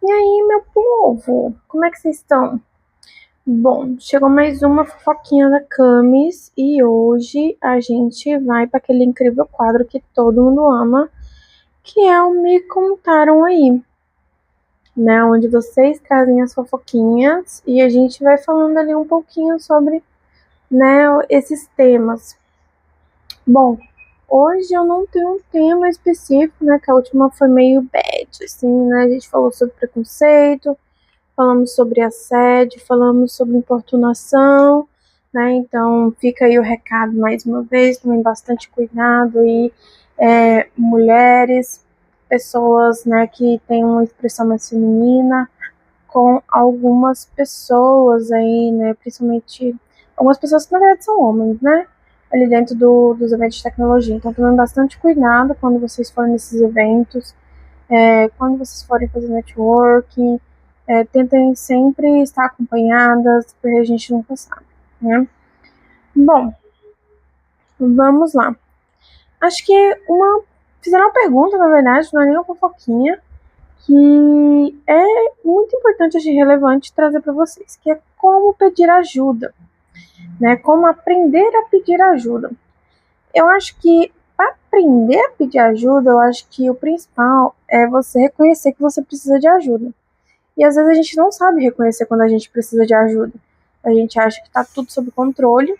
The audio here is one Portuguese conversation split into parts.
E aí, meu povo, como é que vocês estão? Bom, chegou mais uma fofoquinha da Camis e hoje a gente vai para aquele incrível quadro que todo mundo ama, que é o Me Contaram Aí, né? Onde vocês trazem as fofoquinhas e a gente vai falando ali um pouquinho sobre, né, esses temas. Bom, hoje eu não tenho um tema específico, né? Que a última foi meio bad, assim, né? A gente falou sobre preconceito. Falamos sobre assédio, falamos sobre importunação, né? Então fica aí o recado mais uma vez, tomem bastante cuidado aí, mulheres, pessoas, né, que têm uma expressão mais feminina, com algumas pessoas aí, né, principalmente algumas pessoas que na verdade são homens, né? Ali dentro dos eventos de tecnologia. Então tomem bastante cuidado quando vocês forem nesses eventos, quando vocês forem fazer networking, tentem sempre estar acompanhadas, porque a gente nunca sabe, né? Bom, vamos lá. Acho que fizeram uma pergunta, na verdade, não é nem uma fofoquinha, que é muito importante e relevante trazer para vocês, que é como pedir ajuda, né? Como aprender a pedir ajuda. Eu acho que para aprender a pedir ajuda, eu acho que o principal é você reconhecer que você precisa de ajuda. E às vezes a gente não sabe reconhecer quando a gente precisa de ajuda. A gente acha que está tudo sob controle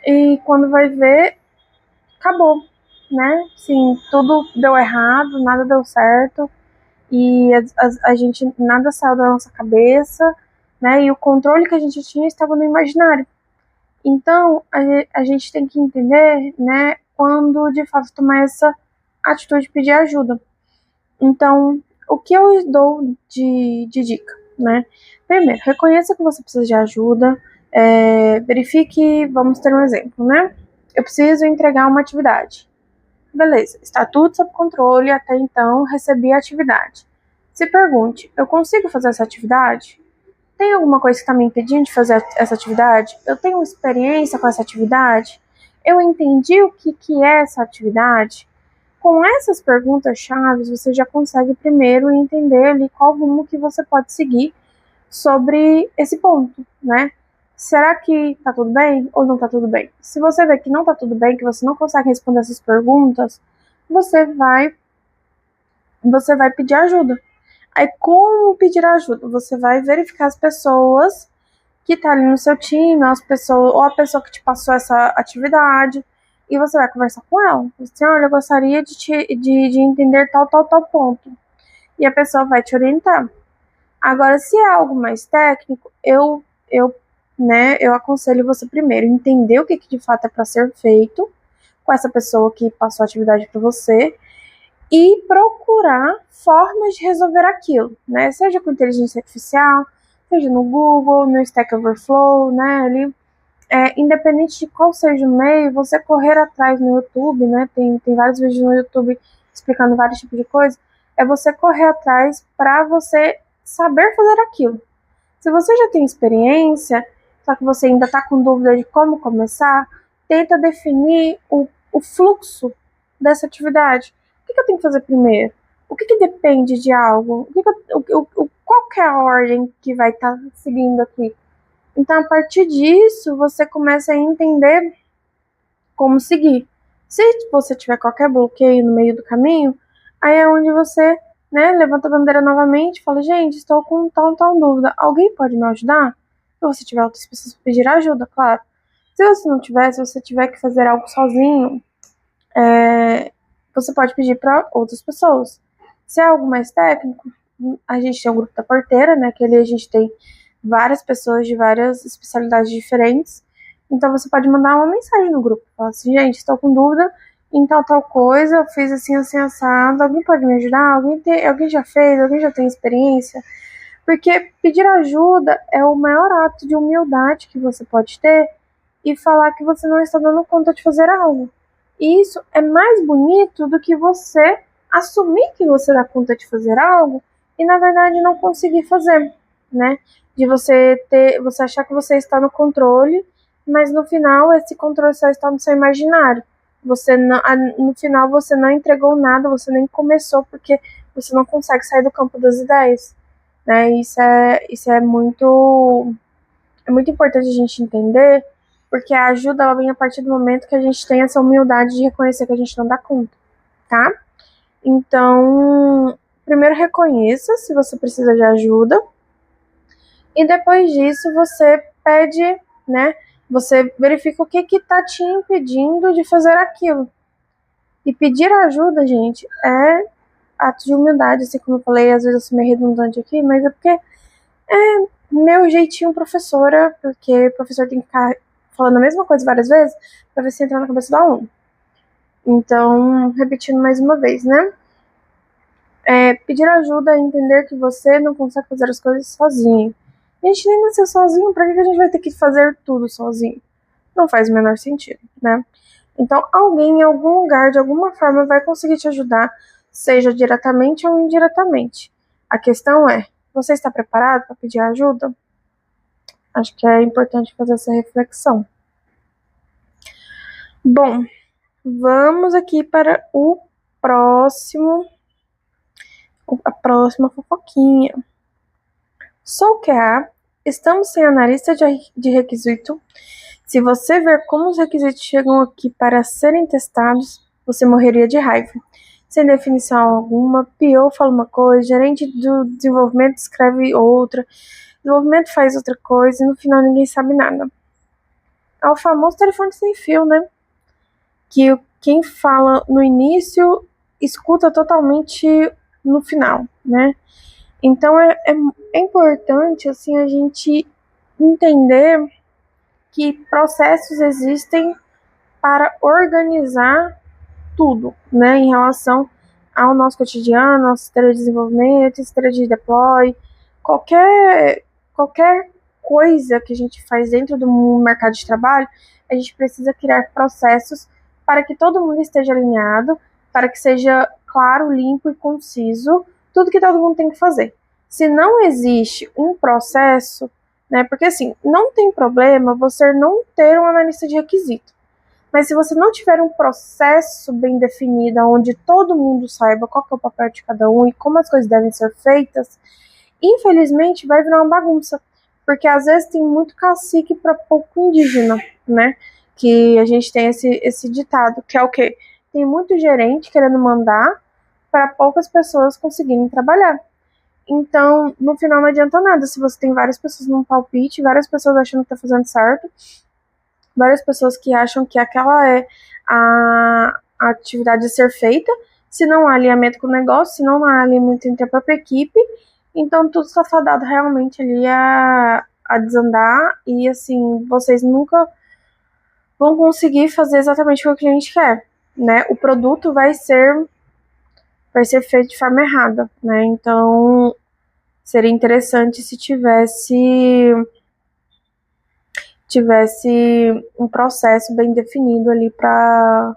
e quando vai ver, acabou, né? Sim, tudo deu errado, nada deu certo e a gente nada saiu da nossa cabeça, né? E o controle que a gente tinha estava no imaginário. Então a gente tem que entender, né? Quando de fato tomar essa atitude de pedir ajuda. Então, o que eu dou de dica, né? Primeiro, reconheça que você precisa de ajuda, verifique, vamos ter um exemplo, né? Eu preciso entregar uma atividade. Beleza, está tudo sob controle, até então recebi a atividade. Se pergunte, eu consigo fazer essa atividade? Tem alguma coisa que está me impedindo de fazer essa atividade? Eu tenho experiência com essa atividade? Eu entendi o que é essa atividade? Com essas perguntas-chave, você já consegue primeiro entender ali qual rumo que você pode seguir sobre esse ponto, né? Será que tá tudo bem ou não tá tudo bem? Se você vê que não tá tudo bem, que você não consegue responder essas perguntas, você vai pedir ajuda. Aí como pedir ajuda? Você vai verificar as pessoas que tá ali no seu time, as pessoas, ou a pessoa que te passou essa atividade, e você vai conversar com ela. Assim, olha, eu gostaria de entender tal ponto. E a pessoa vai te orientar. Agora, se é algo mais técnico, eu aconselho você primeiro entender o que de fato é para ser feito com essa pessoa que passou a atividade para você e procurar formas de resolver aquilo, né? Seja com inteligência artificial, seja no Google, no Stack Overflow, né? Ali, independente de qual seja o meio, você correr atrás no YouTube, né? Tem vários vídeos no YouTube explicando vários tipos de coisa. É você correr atrás para você saber fazer aquilo. Se você já tem experiência, só que você ainda está com dúvida de como começar, tenta definir o fluxo dessa atividade. O que eu tenho que fazer primeiro? O que depende de algo? Qual que é a ordem que vai estar seguindo aqui? Então, a partir disso, você começa a entender como seguir. Se você tiver qualquer bloqueio no meio do caminho, aí é onde você, né, levanta a bandeira novamente e fala, gente, estou com tal dúvida. Alguém pode me ajudar? Se você tiver outras pessoas para pedir ajuda, claro. Se você não tiver, se você tiver que fazer algo sozinho, você pode pedir para outras pessoas. Se é algo mais técnico, a gente tem o grupo da porteira, né, que ali a gente tem várias pessoas de várias especialidades diferentes. Então você pode mandar uma mensagem no grupo, falar assim, gente, estou com dúvida em tal coisa, eu fiz assim, assim, assado, alguém pode me ajudar? Alguém já fez? Alguém já tem experiência? Porque pedir ajuda é o maior ato de humildade que você pode ter e falar que você não está dando conta de fazer algo. E isso é mais bonito do que você assumir que você dá conta de fazer algo e na verdade não conseguir fazer, né? De você achar que você está no controle, mas no final esse controle só está no seu imaginário. Você não, no final você não entregou nada, você nem começou porque você não consegue sair do campo das ideias. né? Isso é muito importante a gente entender, porque a ajuda ela vem a partir do momento que a gente tem essa humildade de reconhecer que a gente não dá conta, tá? Então, primeiro reconheça se você precisa de ajuda, e depois disso você pede, né? Você verifica o que está te impedindo de fazer aquilo. E pedir ajuda, gente, é ato de humildade, assim como eu falei, às vezes eu sou meio redundante aqui, mas é porque é meu jeitinho professora, porque o professor tem que ficar falando a mesma coisa várias vezes para ver se entra na cabeça do aluno. Então, repetindo mais uma vez, né? Pedir ajuda é entender que você não consegue fazer as coisas sozinho. A gente nem nasceu sozinho, pra que a gente vai ter que fazer tudo sozinho? Não faz o menor sentido, né? Então, alguém em algum lugar, de alguma forma, vai conseguir te ajudar, seja diretamente ou indiretamente. A questão é, você está preparado para pedir ajuda? Acho que é importante fazer essa reflexão. Bom, vamos aqui para a próxima fofoquinha. Sou QA, estamos sem analista de requisito. Se você ver como os requisitos chegam aqui para serem testados, você morreria de raiva. Sem definição alguma, PO fala uma coisa, gerente do desenvolvimento escreve outra, desenvolvimento faz outra coisa e no final ninguém sabe nada. É o famoso telefone sem fio, né? Que quem fala no início escuta totalmente no final, né? Então é importante assim a gente entender que processos existem para organizar tudo, né, em relação ao nosso cotidiano, nossa esteira de desenvolvimento, esteira de deploy, qualquer coisa que a gente faz dentro do mercado de trabalho, a gente precisa criar processos para que todo mundo esteja alinhado, para que seja claro, limpo e conciso tudo que todo mundo tem que fazer. Se não existe um processo, né, porque assim, não tem problema você não ter um analista de requisito. Mas se você não tiver um processo bem definido, onde todo mundo saiba qual que é o papel de cada um e como as coisas devem ser feitas, infelizmente vai virar uma bagunça. Porque às vezes tem muito cacique para pouco indígena, né? Que a gente tem esse ditado, que é o quê? Tem muito gerente querendo mandar para poucas pessoas conseguirem trabalhar. Então, no final não adianta nada se você tem várias pessoas num palpite, várias pessoas achando que está fazendo certo, várias pessoas que acham que aquela é a atividade a ser feita, se não há alinhamento com o negócio, se não há alinhamento entre a própria equipe, então tudo está fadado realmente ali a desandar e assim, vocês nunca vão conseguir fazer exatamente o que a gente quer, né? O produto vai ser feito de forma errada, né? Então seria interessante se tivesse um processo bem definido ali para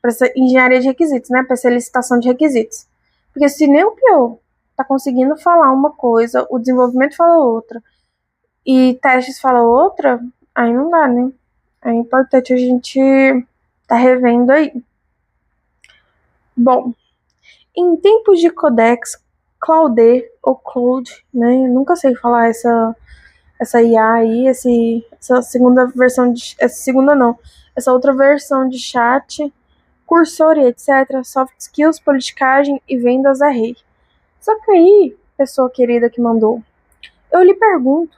essa engenharia de requisitos, né? Para essa licitação de requisitos. Porque se nem o PO está conseguindo falar uma coisa, o desenvolvimento fala outra, e testes fala outra, aí não dá, né? É importante a gente tá revendo aí. Bom, em tempos de Codex, Claude ou Cloud, né? Eu nunca sei falar essa IA aí, essa segunda versão essa outra versão de chat, cursor e etc, soft skills, politicagem e vendas a rei. Só que aí, pessoa querida que mandou, eu lhe pergunto,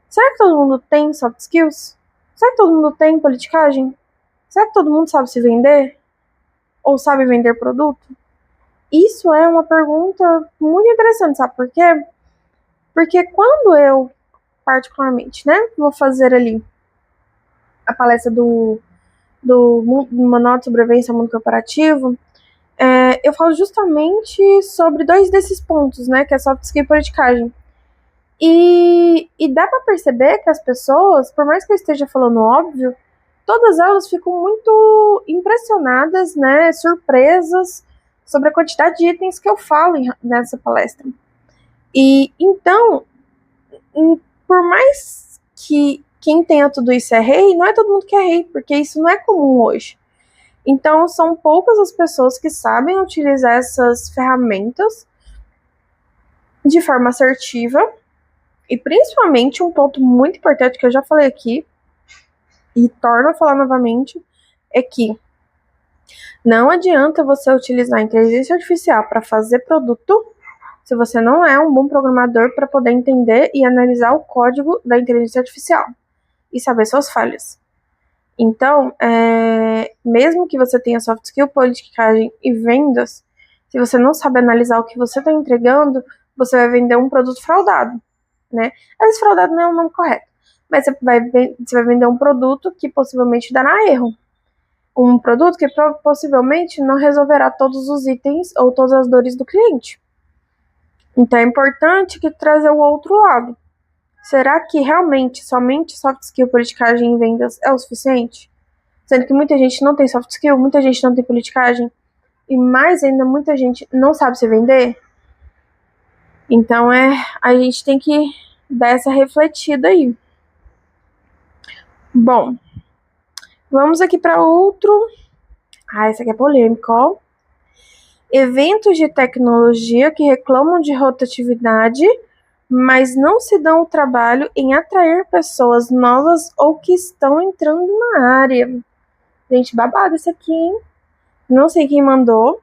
será que todo mundo tem soft skills? Será que todo mundo tem politicagem? Será que todo mundo sabe se vender? Ou sabe vender produto? Isso é uma pergunta muito interessante, sabe por quê? Porque quando eu particularmente, né? Vou fazer ali a palestra do Manual de Sobrevivência ao Mundo Corporativo. Eu falo justamente sobre dois desses pontos, né? Que é soft skill e politicagem. E dá para perceber que as pessoas, por mais que eu esteja falando óbvio, todas elas ficam muito impressionadas, né? Surpresas sobre a quantidade de itens que eu falo nessa palestra. E então, por mais que quem tenha tudo isso é rei, não é todo mundo que é rei, porque isso não é comum hoje. Então, são poucas as pessoas que sabem utilizar essas ferramentas de forma assertiva, e principalmente um ponto muito importante que eu já falei aqui, e torno a falar novamente, é que não adianta você utilizar a inteligência artificial para fazer produto se você não é um bom programador para poder entender e analisar o código da inteligência artificial e saber suas falhas. Então, mesmo que você tenha soft skill, politicagem e vendas, se você não sabe analisar o que você está entregando, você vai vender um produto fraudado, né? Às vezes fraudado não é o nome correto, mas você vai vender um produto que possivelmente dará erro. Um produto que possivelmente não resolverá todos os itens ou todas as dores do cliente. Então é importante que trazer o outro lado. Será que realmente somente soft skill, politicagem e vendas é o suficiente? Sendo que muita gente não tem soft skill, muita gente não tem politicagem, e mais ainda, muita gente não sabe se vender. Então a gente tem que dar essa refletida aí. Bom, vamos aqui para outro. Esse aqui é polêmico, ó. Eventos de tecnologia que reclamam de rotatividade, mas não se dão o trabalho em atrair pessoas novas ou que estão entrando na área. Gente, babado isso aqui, hein? Não sei quem mandou,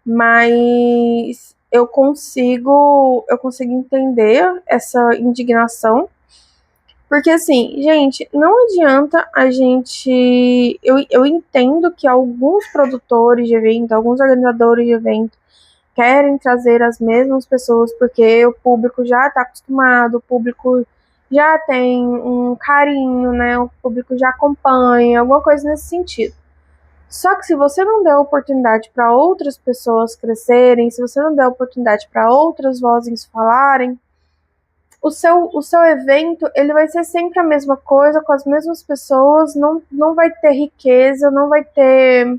mas eu consigo entender essa indignação. Porque assim, gente, não adianta a gente... Eu entendo que alguns produtores de evento, alguns organizadores de evento querem trazer as mesmas pessoas porque o público já está acostumado, o público já tem um carinho, né? O público já acompanha, alguma coisa nesse sentido. Só que se você não der oportunidade para outras pessoas crescerem, se você não der oportunidade para outras vozes falarem, o seu evento ele vai ser sempre a mesma coisa, com as mesmas pessoas, não vai ter riqueza, não vai ter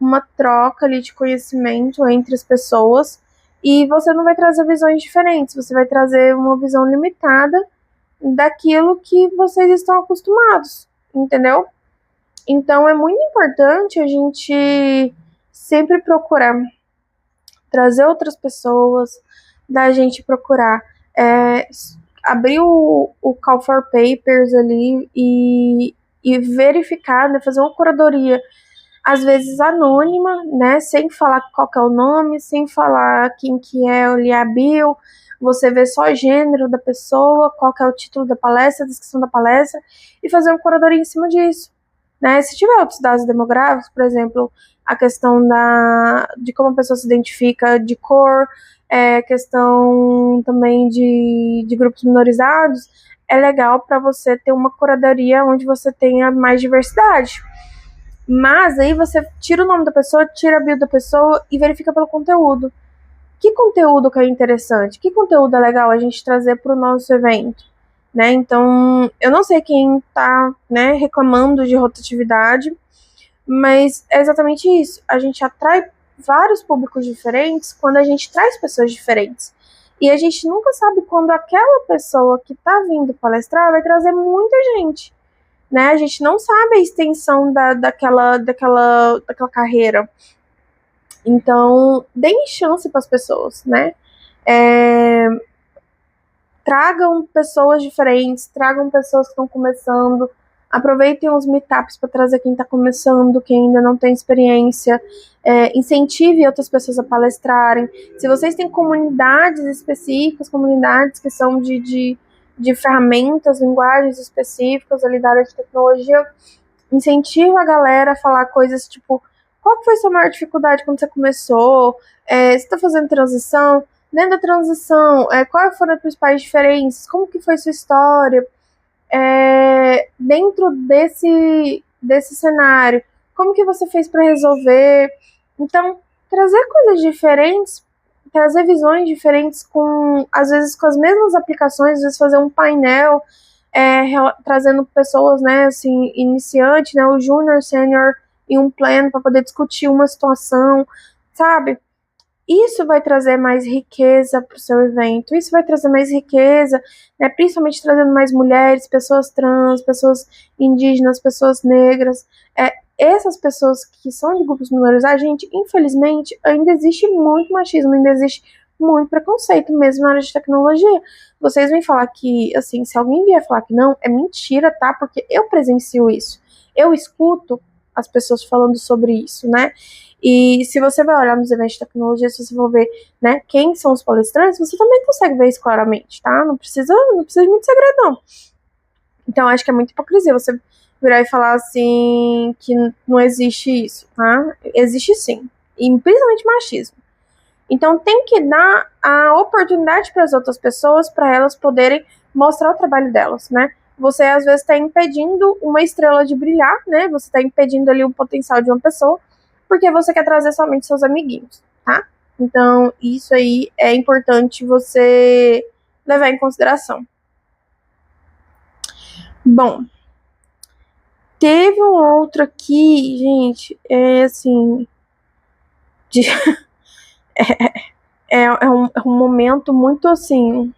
uma troca ali de conhecimento entre as pessoas, e você não vai trazer visões diferentes, você vai trazer uma visão limitada daquilo que vocês estão acostumados, entendeu? Então é muito importante a gente sempre procurar trazer outras pessoas, da gente procurar abrir o Call for Papers ali e verificar, né, fazer uma curadoria, às vezes anônima, né, sem falar qual que é o nome, sem falar quem que é a bio, você vê só o gênero da pessoa, qual que é o título da palestra, a descrição da palestra, e fazer uma curadoria em cima disso. Né? Se tiver outros dados demográficos, por exemplo, a questão de como a pessoa se identifica de cor, questão também de grupos minorizados, é legal para você ter uma curadoria onde você tenha mais diversidade. Mas aí você tira o nome da pessoa, tira a bio da pessoa e verifica pelo conteúdo. Que conteúdo que é interessante? Que conteúdo é legal a gente trazer para o nosso evento? Né? Então, eu não sei quem está, né, reclamando de rotatividade, mas é exatamente isso. A gente atrai vários públicos diferentes quando a gente traz pessoas diferentes. E a gente nunca sabe quando aquela pessoa que está vindo palestrar vai trazer muita gente. Né? A gente não sabe a extensão daquela carreira. Então, deem chance para as pessoas, né? Tragam pessoas diferentes, tragam pessoas que estão começando, aproveitem os meetups para trazer quem está começando, quem ainda não tem experiência, incentive outras pessoas a palestrarem. Se vocês têm comunidades específicas, comunidades que são de ferramentas, linguagens específicas ali da área de tecnologia, incentive a galera a falar coisas tipo, qual foi a sua maior dificuldade quando você começou? Você está fazendo transição? Dentro da transição, quais foram as principais diferenças? Como que foi sua história? Dentro desse cenário, como que você fez para resolver? Então, trazer coisas diferentes, trazer visões diferentes às vezes com as mesmas aplicações, às vezes fazer um painel, trazendo pessoas, né, assim, iniciante, né, o júnior, sênior e um pleno para poder discutir uma situação, sabe? Isso vai trazer mais riqueza para o seu evento, isso vai trazer mais riqueza, né, principalmente trazendo mais mulheres, pessoas trans, pessoas indígenas, pessoas negras, essas pessoas que são de grupos minorizados, gente, infelizmente, ainda existe muito machismo, ainda existe muito preconceito, mesmo na área de tecnologia. Vocês vêm falar que, assim, se alguém vier falar que não, é mentira, tá? Porque eu presencio isso. Eu escuto as pessoas falando sobre isso, né? E se você vai olhar nos eventos de tecnologia, se você for ver, né, quem são os palestrantes, você também consegue ver isso claramente, tá? Não precisa de muito segredo, não. Então, acho que é muita hipocrisia você virar e falar assim que não existe isso, tá? Existe sim. E principalmente machismo. Então, tem que dar a oportunidade para as outras pessoas, para elas poderem mostrar o trabalho delas, né? Você, às vezes, está impedindo uma estrela de brilhar, né? Você está impedindo ali o potencial de uma pessoa, porque você quer trazer somente seus amiguinhos, tá? Então, isso aí é importante você levar em consideração. Bom, teve um outro aqui, gente, assim, de, é um momento muito, assim,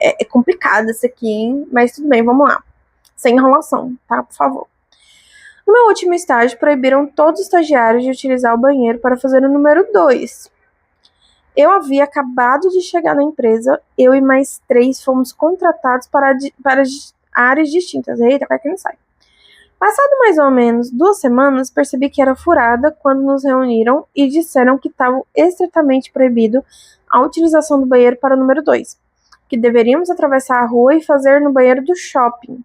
é complicado esse aqui, hein? Mas tudo bem, vamos lá. Sem enrolação, tá? Por favor. No meu último estágio, proibiram todos os estagiários de utilizar o banheiro para fazer o número 2. Eu havia acabado de chegar na empresa, eu e mais 3 fomos contratados para áreas distintas. Eita, quase que não sai. Passado mais ou menos 2 semanas, percebi que era furada quando nos reuniram e disseram que estava estritamente proibido a utilização do banheiro para o número 2, que deveríamos atravessar a rua e fazer no banheiro do shopping.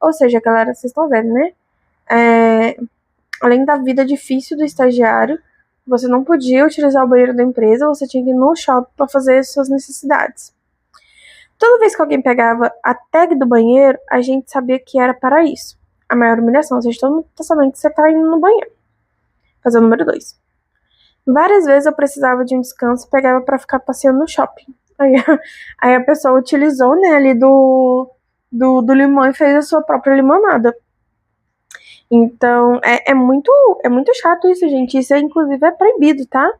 Ou seja, galera, vocês estão vendo, né? Além da vida difícil do estagiário, você não podia utilizar o banheiro da empresa, você tinha que ir no shopping para fazer suas necessidades. Toda vez que alguém pegava a tag do banheiro, a gente sabia que era para isso. A maior humilhação, ou seja, todo mundo tá sabendo que você tá indo no banheiro. Fazer o número 2. Várias vezes eu precisava de um descanso e pegava para ficar passeando no shopping. Aí a pessoa utilizou, né, ali do limão e fez a sua própria limonada. Então, é muito chato isso, gente. Isso, inclusive, é proibido, tá?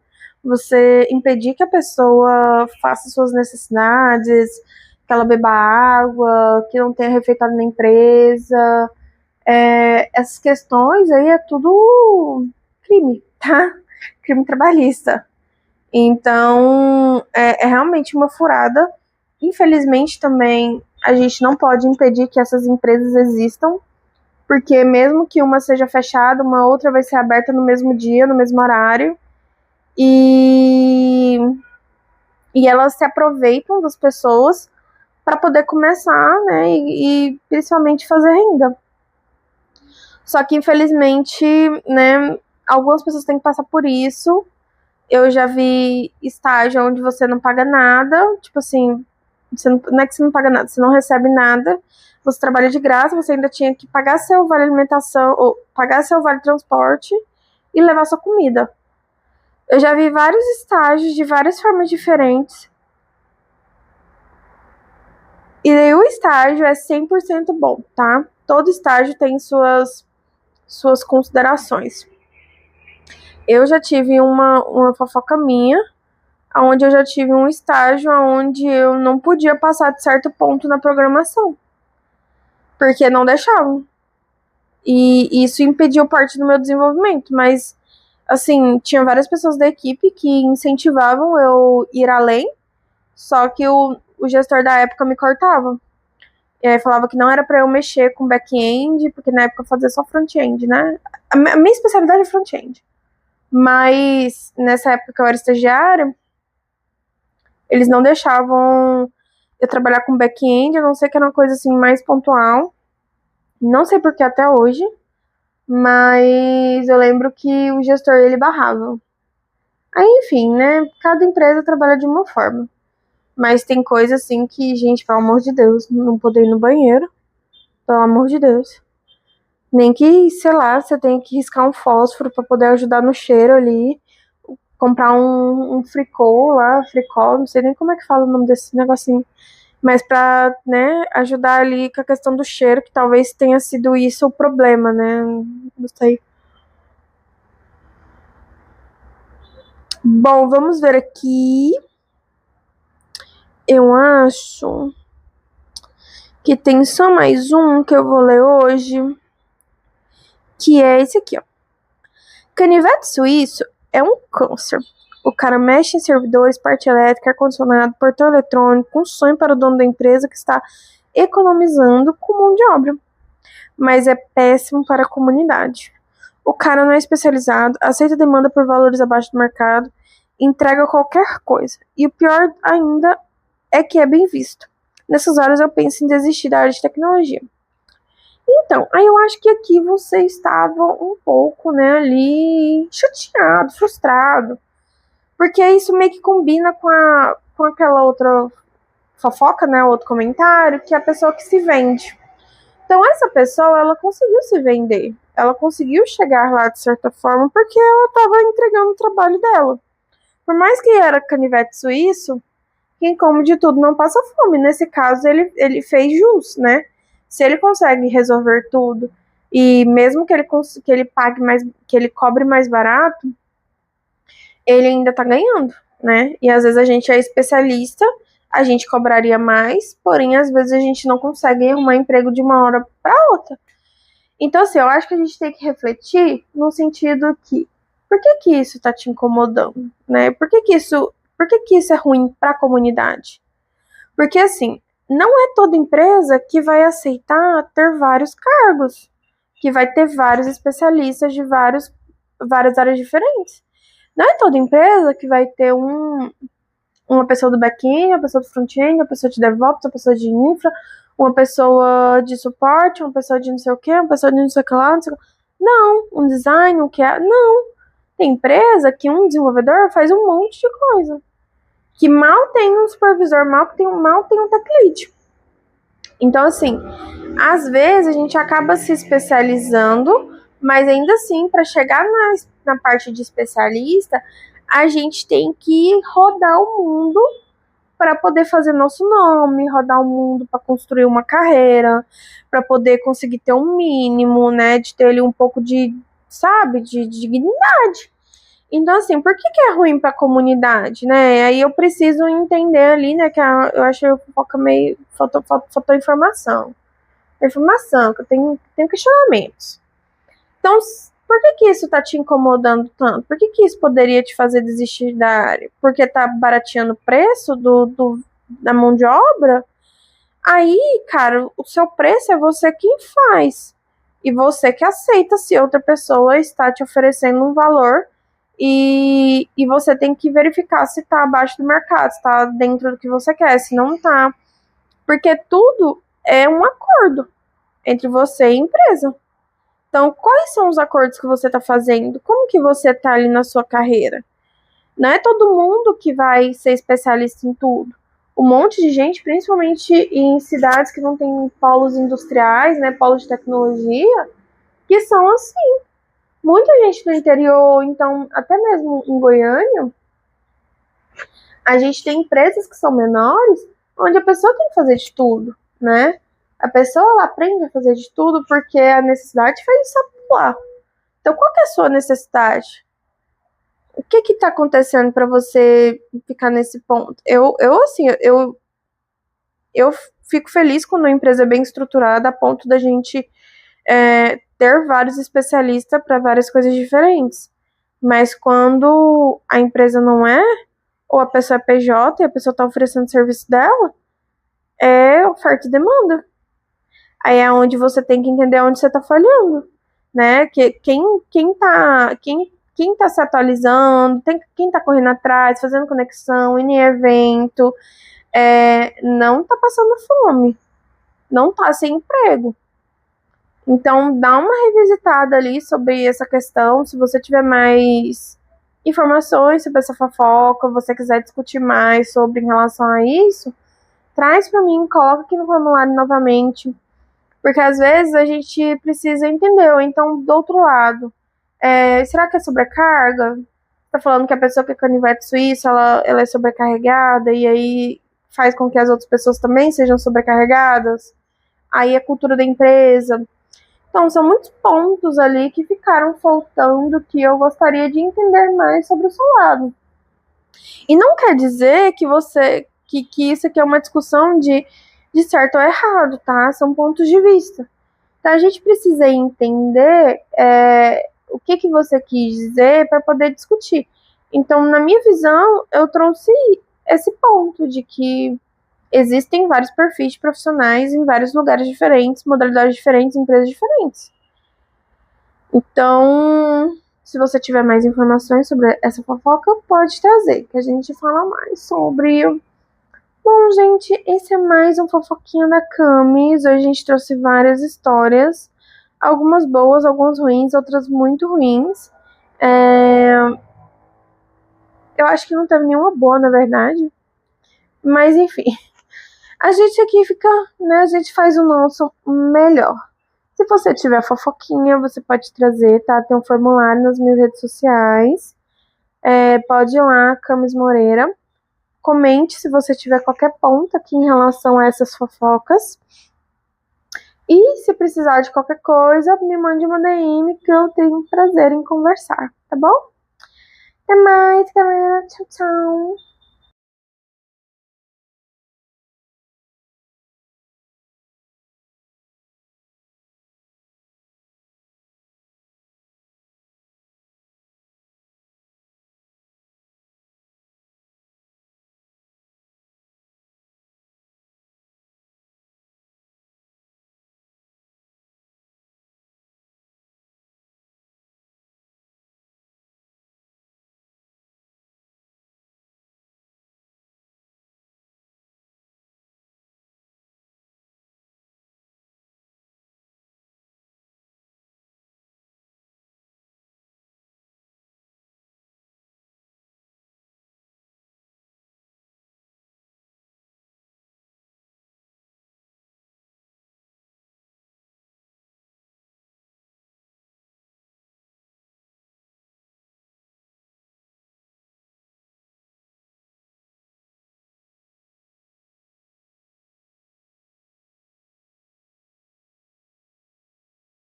Você impedir que a pessoa faça suas necessidades, que ela beba água, que não tenha refeitório na empresa. Essas questões aí é tudo crime, tá? Crime trabalhista. Então, é realmente uma furada. Infelizmente, também, a gente não pode impedir que essas empresas existam, porque mesmo que uma seja fechada, uma outra vai ser aberta no mesmo dia, no mesmo horário, e elas se aproveitam das pessoas para poder começar, né, e principalmente fazer renda. Só que, infelizmente, né, algumas pessoas têm que passar por isso. Eu já vi estágio onde você não paga nada, tipo assim, não é que você não paga nada, você não recebe nada, você trabalha de graça, você ainda tinha que pagar seu vale alimentação, ou pagar seu vale transporte e levar sua comida. Eu já vi vários estágios de várias formas diferentes. E daí o estágio é 100% bom, tá? Todo estágio tem suas considerações. Eu já tive uma fofoca minha, onde eu já tive um estágio onde eu não podia passar de certo ponto na programação, porque não deixavam. E isso impediu parte do meu desenvolvimento, mas, assim, tinha várias pessoas da equipe que incentivavam eu ir além, só que o gestor da época me cortava. E aí falava que não era para eu mexer com back-end, porque na época eu fazia só front-end, né? A minha especialidade é front-end. Mas nessa época que eu era estagiária, eles não deixavam eu trabalhar com back-end, a não ser que era uma coisa assim mais pontual. Não sei por que até hoje, mas eu lembro que o gestor ele barrava. Aí, enfim, né? Cada empresa trabalha de uma forma. Mas tem coisa assim que, gente, pelo amor de Deus, não poder ir no banheiro. Pelo amor de Deus. Nem que, sei lá, você tem que riscar um fósforo pra poder ajudar no cheiro ali. Comprar um fricô lá, fricol, não sei nem como é que fala o nome desse negocinho. Mas pra, né, ajudar ali com a questão do cheiro, que talvez tenha sido isso o problema, né? Não sei. Bom, vamos ver aqui. Eu acho que tem só mais um que eu vou ler hoje, que é esse aqui, ó. Canivete suíço é um câncer. O cara mexe em servidores, parte elétrica, ar-condicionado, portão eletrônico, um sonho para o dono da empresa que está economizando com mão de obra. Mas é péssimo para a comunidade. O cara não é especializado, aceita demanda por valores abaixo do mercado, entrega qualquer coisa. E o pior ainda é que é bem visto. Nessas horas eu penso em desistir da área de tecnologia. Então, aí eu acho que aqui você estava um pouco, né, ali chateado, frustrado. Porque isso meio que combina com aquela outra fofoca, né, outro comentário, que é a pessoa que se vende. Então, essa pessoa, ela conseguiu se vender. Ela conseguiu chegar lá de certa forma porque ela estava entregando o trabalho dela. Por mais que era canivete suíço, quem come de tudo não passa fome. Nesse caso, ele fez jus, né? Se ele consegue resolver tudo e mesmo que ele pague mais, que ele cobre mais barato, ele ainda tá ganhando, né? E às vezes a gente é especialista, a gente cobraria mais, porém às vezes a gente não consegue arrumar emprego de uma hora para outra. Então, assim, eu acho que a gente tem que refletir no sentido que por que isso tá te incomodando, né? Por que isso é ruim para a comunidade? Porque, assim, não é toda empresa que vai aceitar ter vários cargos, que vai ter vários especialistas de várias áreas diferentes. Não é toda empresa que vai ter uma pessoa do back-end, uma pessoa do front-end, uma pessoa de DevOps, uma pessoa de infra, uma pessoa de suporte, uma pessoa de não sei o que, uma pessoa de não sei o que lá, não sei o que. Não, um design, um que é. Não. Tem empresa que um desenvolvedor faz um monte de coisa. Que mal tem um supervisor, mal tem um tech lead. Então, assim, às vezes a gente acaba se especializando, mas ainda assim, para chegar na parte de especialista, a gente tem que rodar o mundo para poder fazer nosso nome, rodar o mundo para construir uma carreira, para poder conseguir ter um mínimo, né, de ter ali um pouco de, sabe, de dignidade. Então, assim, por que é ruim para a comunidade, né? Aí eu preciso entender ali, né, que eu acho que foca meio faltou informação. Informação, que eu tenho questionamentos. Então, por que isso tá te incomodando tanto? Por que isso poderia te fazer desistir da área? Porque tá barateando o preço da mão de obra? Aí, cara, o seu preço é você quem faz. E você que aceita se outra pessoa está te oferecendo um valor e você tem que verificar se está abaixo do mercado, se está dentro do que você quer, se não está. Porque tudo é um acordo entre você e a empresa. Então, quais são os acordos que você está fazendo? Como que você está ali na sua carreira? Não é todo mundo que vai ser especialista em tudo. Um monte de gente, principalmente em cidades que não tem polos industriais, né, polos de tecnologia, que são assim. Muita gente do interior, então, até mesmo em Goiânia, a gente tem empresas que são menores, onde a pessoa tem que fazer de tudo, né? A pessoa ela aprende a fazer de tudo porque a necessidade faz isso pular. Então, qual que é a sua necessidade? O que está acontecendo para você ficar nesse ponto? Eu fico feliz quando a empresa é bem estruturada a ponto da gente ter vários especialistas para várias coisas diferentes. Mas quando a empresa não é, ou a pessoa é PJ e a pessoa está oferecendo o serviço dela, é oferta e demanda. Aí é onde você tem que entender onde você está falhando, né? Que quem tá se atualizando, quem tá correndo atrás, fazendo conexão, indo em evento, não tá passando fome, não tá sem emprego. Então, dá uma revisitada ali sobre essa questão. Se você tiver mais informações sobre essa fofoca, você quiser discutir mais sobre em relação a isso, traz para mim, coloca aqui no formulário novamente. Porque às vezes a gente precisa entender. Ou então, do outro lado, será que é sobrecarga? Tá falando que a pessoa que é canivete suíço, ela é sobrecarregada e aí faz com que as outras pessoas também sejam sobrecarregadas? Aí a cultura da empresa. Então, são muitos pontos ali que ficaram faltando que eu gostaria de entender mais sobre o seu lado. E não quer dizer que que isso aqui é uma discussão de certo ou errado, tá? São pontos de vista. Então, a gente precisa entender o que você quis dizer para poder discutir. Então, na minha visão, eu trouxe esse ponto de que existem vários perfis de profissionais em vários lugares diferentes, modalidades diferentes, empresas diferentes. Então, se você tiver mais informações sobre essa fofoca, pode trazer, que a gente fala mais sobre. Bom, gente, esse é mais um fofoquinha da Camis. Hoje a gente trouxe várias histórias, algumas boas, algumas ruins, outras muito ruins. Eu acho que não teve nenhuma boa, na verdade. Mas, enfim, a gente aqui fica, né, a gente faz o nosso melhor. Se você tiver fofoquinha, você pode trazer, tá? Tem um formulário nas minhas redes sociais. Pode ir lá, Camis Moreira. Comente se você tiver qualquer ponto aqui em relação a essas fofocas. E se precisar de qualquer coisa, me mande uma DM que eu tenho prazer em conversar, tá bom? Até mais, galera. Tchau, tchau.